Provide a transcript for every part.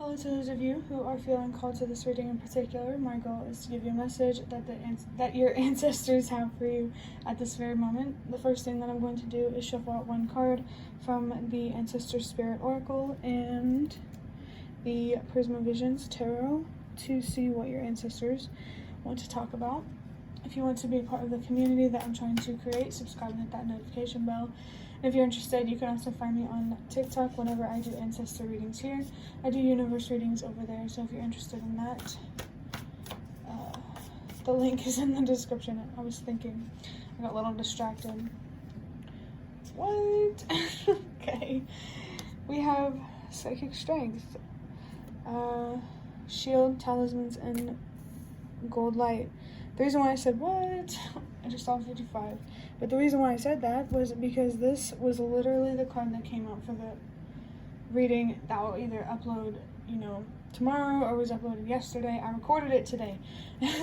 Hello to those of you who are feeling called to this reading in particular. My goal is to give you a message that your ancestors have for you at this very moment. The first thing that I'm going to do is shuffle out one card from the Ancestor Spirit Oracle and the Prisma Visions Tarot to see what your ancestors want to talk about. If you want to be a part of the community that I'm trying to create, subscribe and hit that notification bell. And if you're interested, you can also find me on TikTok whenever I do ancestor readings here. I do universe readings over there, so if you're interested in that, the link is in the description. I was thinking, I got a little distracted. What? Okay. We have Psychic Strength, Shield, Talismans, and Gold Light. The reason why I said what, I just saw 55, but the reason why I said that was because this was literally the card that came out for the reading that will either upload, tomorrow or was uploaded yesterday. I recorded it today,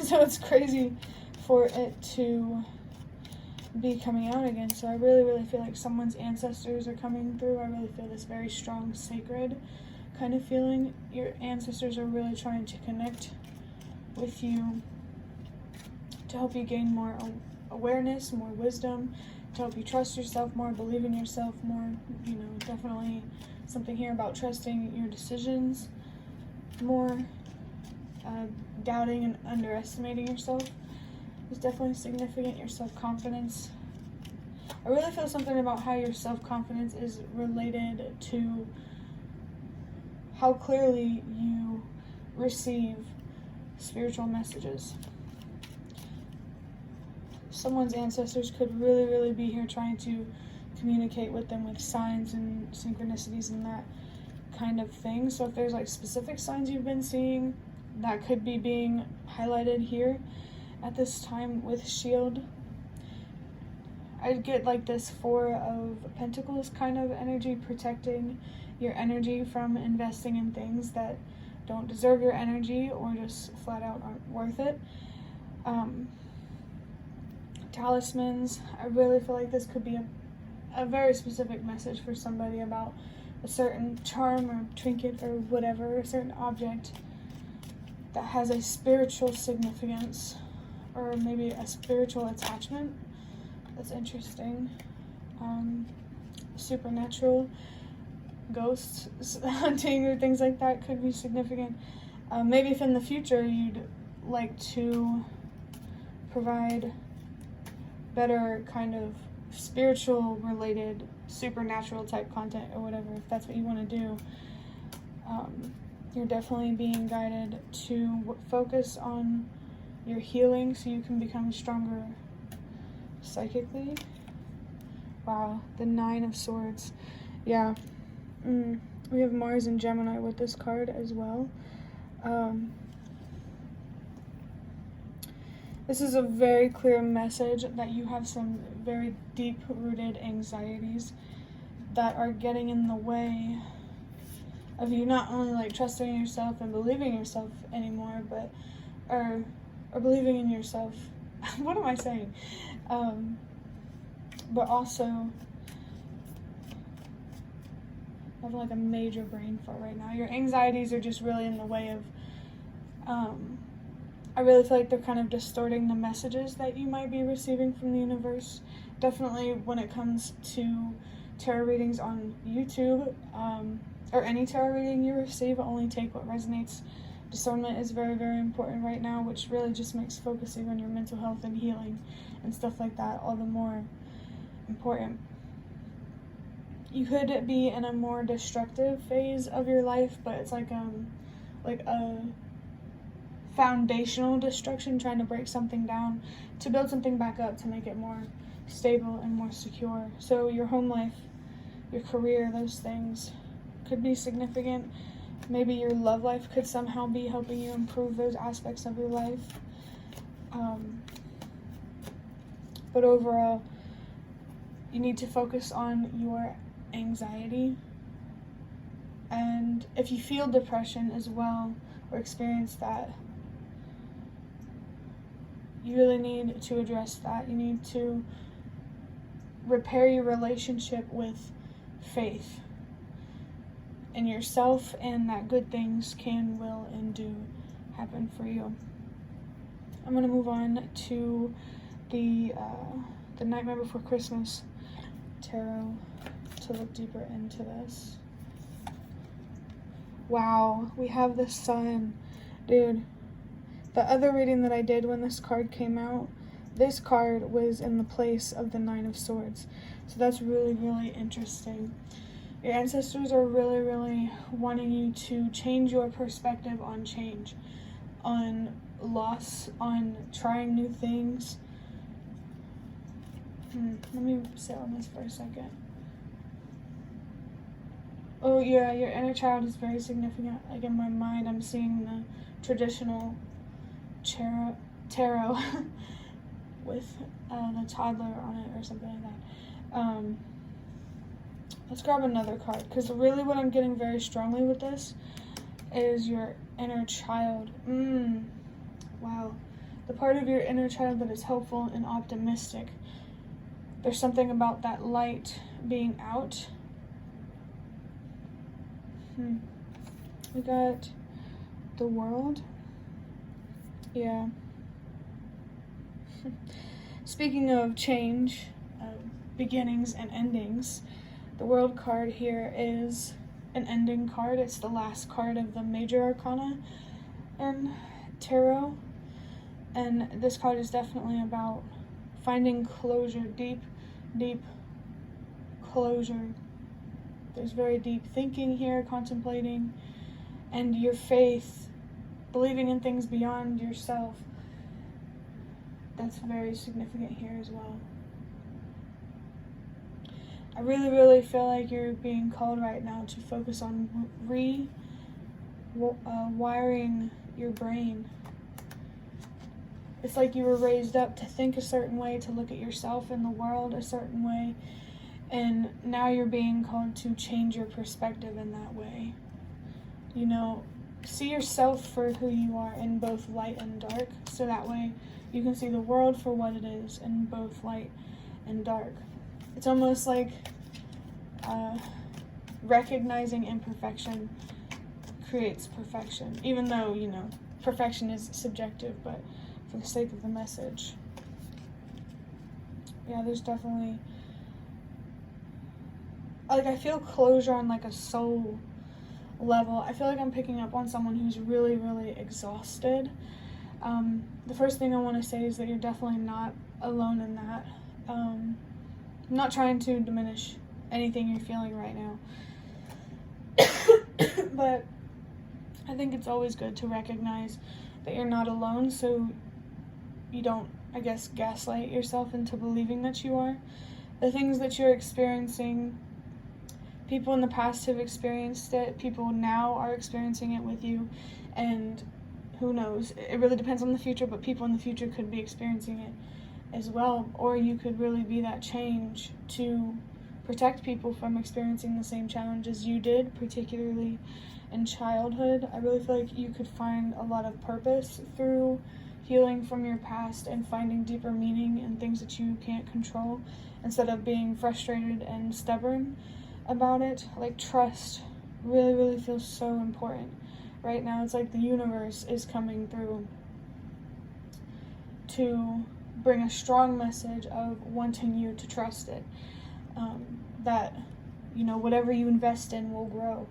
so it's crazy for it to be coming out again. So I really feel like someone's ancestors are coming through. I really feel this very strong, sacred kind of feeling. Your ancestors are really trying to connect with you, to help you gain more awareness, more wisdom, to help you trust yourself more, believe in yourself more. Definitely something here about trusting your decisions more. Doubting and underestimating yourself is definitely significant. Your self-confidence. I really feel something about how your self-confidence is related to how clearly you receive spiritual messages. Someone's ancestors could really be here trying to communicate with them with signs and synchronicities and that kind of thing. So if there's like specific signs you've been seeing, that could be being highlighted here at this time with Shield. I'd get like this Four of Pentacles kind of energy, protecting your energy from investing in things that don't deserve your energy or just flat out aren't worth it. Talismans, I really feel like this could be a very specific message for somebody about a certain charm or trinket or whatever, a certain object that has a spiritual significance or maybe a spiritual attachment. That's interesting. Supernatural, ghosts hunting or things like that could be significant. Maybe if in the future you'd like to provide better kind of spiritual related supernatural type content or whatever, if that's what you want to do, you're definitely being guided to focus on your healing so you can become stronger psychically. Wow, the Nine of Swords. Yeah. We have Mars and Gemini with this card as well. This is a very clear message that you have some very deep-rooted anxieties that are getting in the way of you not only like trusting yourself and believing in yourself anymore, but or believing in yourself. What am I saying? But also, I have like a major brain fart right now. Your anxieties are just really in the way of I really feel like they're kind of distorting the messages that you might be receiving from the universe. Definitely when it comes to tarot readings on YouTube, or any tarot reading you receive, only take what resonates. Discernment is very important right now, which really just makes focusing on your mental health and healing and stuff like that all the more important. You could be in a more destructive phase of your life, but it's like a foundational destruction, trying to break something down to build something back up to make it more stable and more secure. So your home life, your career, those things could be significant. Maybe your love life could somehow be helping you improve those aspects of your life. But overall, you need to focus on your anxiety. And if you feel depression as well or experience that, you really need to address that. You need to repair your relationship with faith in yourself, and that good things can, will, and do happen for you. I'm going to move on to the Nightmare Before Christmas tarot to look deeper into this. Wow, we have the Sun. Dude, the other reading that I did when this card came out, this card was in the place of the Nine of Swords. So that's really, really interesting. Your ancestors are really, really wanting you to change your perspective on change, on loss, on trying new things. Let me sit on this for a second. Oh yeah, your inner child is very significant. Like in my mind, I'm seeing the traditional tarot with the toddler on it or something like that. Let's grab another card, because really what I'm getting very strongly with this is your inner child. Wow. The part of your inner child that is hopeful and optimistic. There's something about that light being out. We got the World. Yeah. Speaking of change, beginnings and endings, the World card here is an ending card. It's the last card of the major arcana in tarot. And this card is definitely about finding closure, deep closure. There's very deep thinking here, contemplating, and your faith, believing in things beyond yourself. That's very significant here as well. I really, really feel like you're being called right now to focus on wiring your brain. It's like you were raised up to think a certain way, to look at yourself and the world a certain way, and now you're being called to change your perspective in that way. You know, see yourself for who you are in both light and dark, so that way you can see the world for what it is in both light and dark. It's almost like recognizing imperfection creates perfection, even though, you know, perfection is subjective, but for the sake of the message. Yeah, there's definitely, like, I feel closure on like a soul level. I feel like I'm picking up on someone who's really, really exhausted. The first thing I want to say is that you're definitely not alone in that. I'm not trying to diminish anything you're feeling right now. But I think it's always good to recognize that you're not alone, so you don't, I guess, gaslight yourself into believing that you are. The things that you're experiencing, people in the past have experienced it, people now are experiencing it with you, and who knows, it really depends on the future, but people in the future could be experiencing it as well, or you could really be that change to protect people from experiencing the same challenges you did, particularly in childhood. I really feel like you could find a lot of purpose through healing from your past and finding deeper meaning in things that you can't control, instead of being frustrated and stubborn about it. Like, trust really, really feels so important right now. It's like the universe is coming through to bring a strong message of wanting you to trust it. That, you know, whatever you invest in will grow.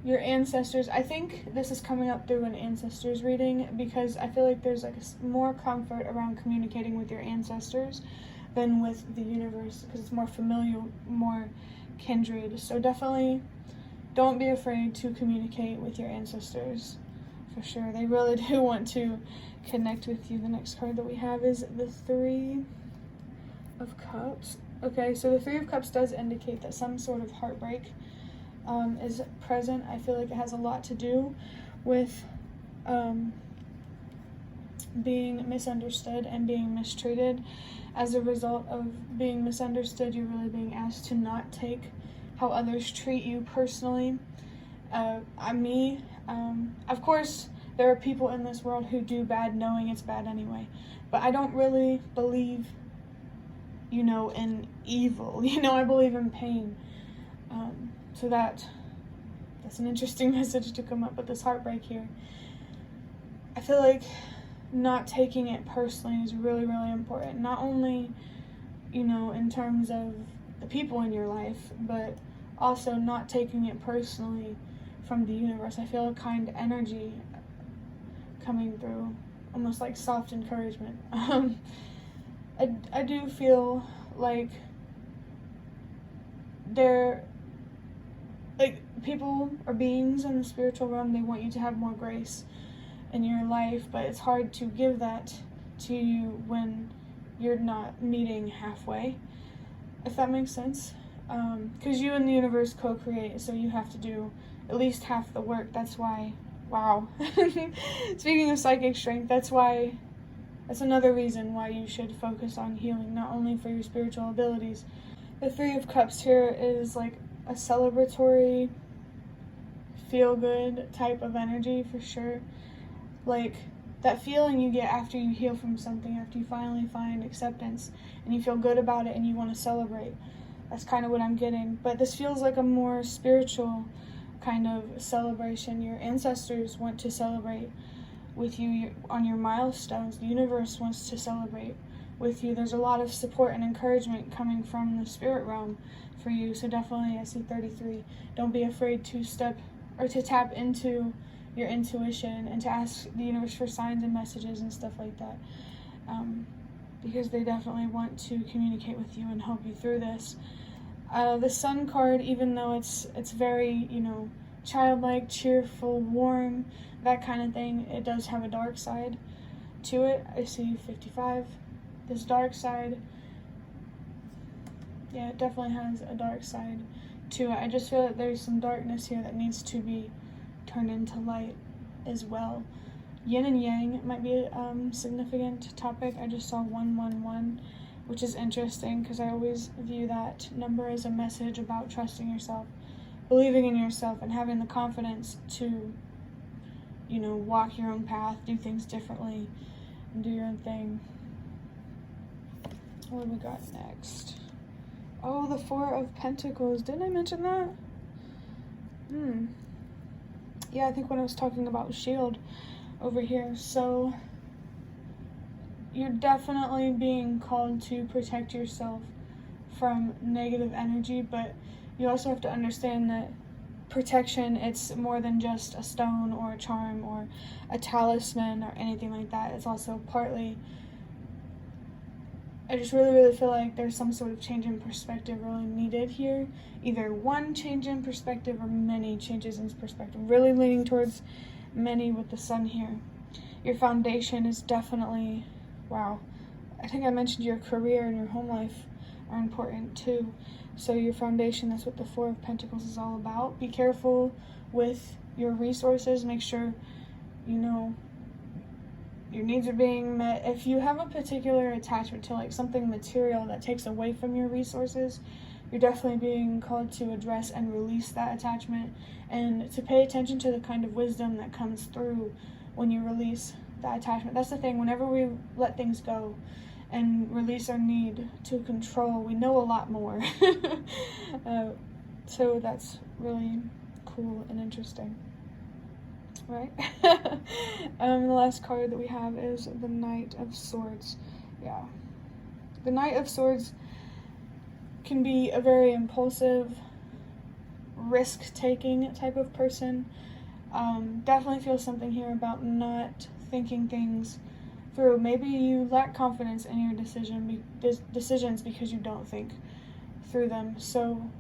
Your ancestors, I think this is coming up through an ancestors reading, because I feel like there's like more comfort around communicating with your ancestors than with the universe, because it's more familial, more kindred. So definitely don't be afraid to communicate with your ancestors, for sure. They really do want to connect with you. The next card that we have is the Three of Cups. Okay, so the Three of Cups does indicate that some sort of heartbreak is present. I feel like it has a lot to do with being misunderstood and being mistreated. As a result of being misunderstood, you're really being asked to not take how others treat you personally. Of course, there are people in this world who do bad knowing it's bad anyway, but I don't really believe, you know, in evil. You know, I believe in pain. So that's an interesting message to come up with this heartbreak here. I feel like not taking it personally is really, really important. Not only, in terms of the people in your life, but also not taking it personally from the universe. I feel a kind energy coming through, almost like soft encouragement. I do feel like people or beings in the spiritual realm, they want you to have more grace in your life, but it's hard to give that to you when you're not meeting halfway, if that makes sense. Because you and the universe co-create, so you have to do at least half the work. That's why, wow. Speaking of psychic strength, that's another reason why you should focus on healing, not only for your spiritual abilities. The Three of Cups here is like a celebratory, feel-good type of energy for sure. Like that feeling you get after you heal from something, after you finally find acceptance and you feel good about it and you want to celebrate. That's kind of what I'm getting. But this feels like a more spiritual kind of celebration. Your ancestors want to celebrate with you on your milestones. The universe wants to celebrate with you. There's a lot of support and encouragement coming from the spirit realm for you. So definitely, I see 33. Don't be afraid to tap into your intuition and to ask the universe for signs and messages and stuff like that, because they definitely want to communicate with you and help you through this. The Sun card, even though it's very, childlike, cheerful, warm, that kind of thing, it does have a dark side to it. I see 55. This dark side, yeah, it definitely has a dark side to it. I just feel that there's some darkness here that needs to be turned into light as well. Yin and Yang might be a significant topic. I just saw 111, which is interesting because I always view that number as a message about trusting yourself, believing in yourself, and having the confidence to, walk your own path, do things differently, and do your own thing. What do we got next? Oh, the Four of Pentacles. Didn't I mention that? Yeah, I think when I was talking about shield over here. So you're definitely being called to protect yourself from negative energy, but you also have to understand that protection, it's more than just a stone or a charm or a talisman or anything like that. It's also partly, I just really, really feel like there's some sort of change in perspective really needed here. Either one change in perspective or many changes in perspective. Really leaning towards many with the Sun here. Your foundation is definitely, wow. I think I mentioned your career and your home life are important too. So your foundation, that's what the Four of Pentacles is all about. Be careful with your resources. Make sure, your needs are being met. If you have a particular attachment to like something material that takes away from your resources, you're definitely being called to address and release that attachment, and to pay attention to the kind of wisdom that comes through when you release that attachment. That's the thing, whenever we let things go and release our need to control, we know a lot more. So that's really cool and interesting. Right? The last card that we have is the Knight of Swords. Yeah. The Knight of Swords can be a very impulsive, risk-taking type of person. Definitely feel something here about not thinking things through. Maybe you lack confidence in your decisions because you don't think through them. So,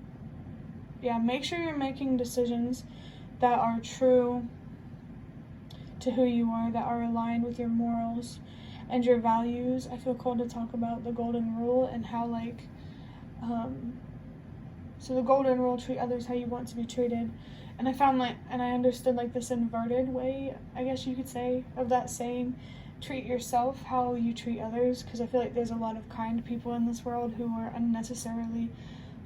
yeah, make sure you're making decisions that are true to who you are, that are aligned with your morals and your values. I feel called to talk about the Golden Rule and how, so the Golden Rule, treat others how you want to be treated. And I found and I understood this inverted way, I guess you could say, of that saying, treat yourself how you treat others, because I feel like there's a lot of kind people in this world who are unnecessarily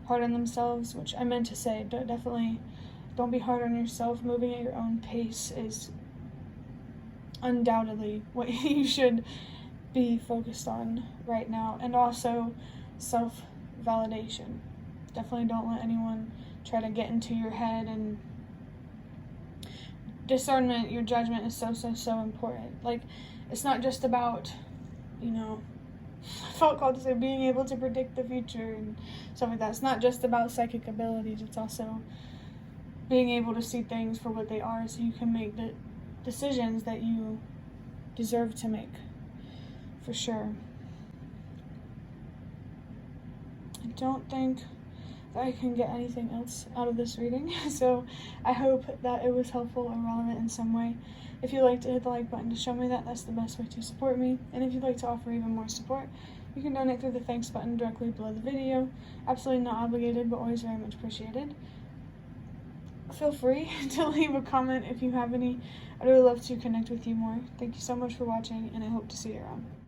hard on themselves, which I meant to say, definitely don't be hard on yourself. Moving at your own pace is undoubtedly what you should be focused on right now. And also self-validation. Definitely don't let anyone try to get into your head. And discernment, your judgment is so important. Like, it's not just about, I felt called to say being able to predict the future and stuff like that. It's not just about psychic abilities. It's also being able to see things for what they are, so you can make the decisions that you deserve to make, for sure. I don't think that I can get anything else out of this reading, so I hope that it was helpful or relevant in some way. If you'd like to hit the like button to show me that, that's the best way to support me. And if you'd like to offer even more support, you can donate through the thanks button directly below the video. Absolutely not obligated, but always very much appreciated. Feel free to leave a comment if you have any. I'd really love to connect with you more. Thank you so much for watching, and I hope to see you around.